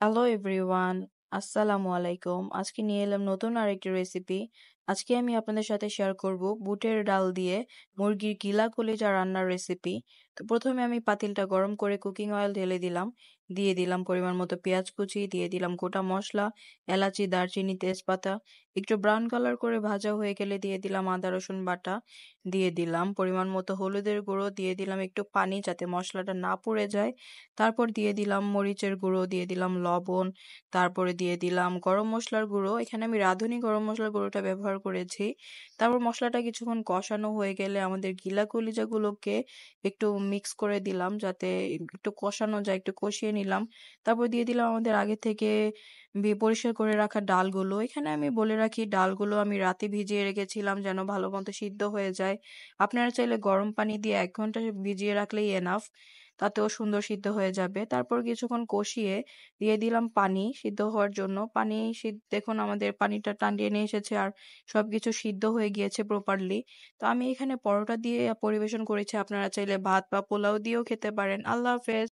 Hello everyone, আসসালামু আলাইকুম। আজকে নিয়ে এলাম নতুন আরেকটি রেসিপি। আজকে আমি আপনাদের সাথে শেয়ার করব বুটের ডাল দিয়ে মুরগির গিলা কলিজা রান্নার রেসিপি। তো প্রথমে আমি পাতিলটা গরম করে কুকিং অয়েল ঢেলে দিলাম। দিয়ে দিলাম পরিমাণ মতো পেঁয়াজ কুচি, দিয়ে দিলাম গোটা মশলা, এলাচি, দারচিনি, তেজপাতা। একটু ব্রাউন কালার করে ভাজা হয়ে গেলে দিয়ে দিলাম আদা রসুন বাটা। দিয়ে দিলাম পরিমাণ মতো হলুদের গুঁড়ো, দিয়ে দিলাম একটু পানি যাতে মশলাটা না পুড়ে যায়। তারপর দিয়ে দিলাম মরিচের গুঁড়ো, দিয়ে দিলাম লবণ, তারপরে দিয়ে দিলাম গরম মসলার গুঁড়ো। এখানে আমি রাঁধুনি গরম মসলার গুঁড়োটা ব্যবহার করেছি। তারপর মসলাটা কিছুক্ষণ কষানো হয়ে গেলে আমাদের গিলা কলিজাগুলোকে একটু মিক্স করে দিলাম যাতে একটু কষানো যায়, একটু কষিয়ে নিলাম। তারপর দিয়ে দিলাম আমাদের আগে থেকে পরিষ্কার করে রাখা ডালগুলো। এখানে আমি বলে রাখি ডালগুলো আমি রাতে ভিজিয়ে রেখেছিলাম যেন ভালো মতো সিদ্ধ হয়ে যায়। আপনারা চাইলে গরম পানি দিয়ে ১ ঘন্টা ভিজিয়ে রাখলেই এনাফ। তাতেও সুন্দর সিদ্ধ হয়ে যাবে। তারপর কিছুক্ষণ কষিয়ে দিয়ে দিলাম পানি সিদ্ধ হওয়ার জন্য। পানি দেখুন আমাদের পানিটা টানিয়ে নিয়ে এসেছে আর সবকিছু সিদ্ধ হয়ে গিয়েছে প্রপারলি। তো আমি এখানে পরোটা দিয়ে পরিবেশন করেছি। আপনারা চাইলে ভাত বা পোলাও দিয়েও খেতে পারেন। আল্লাহ হাফেজ।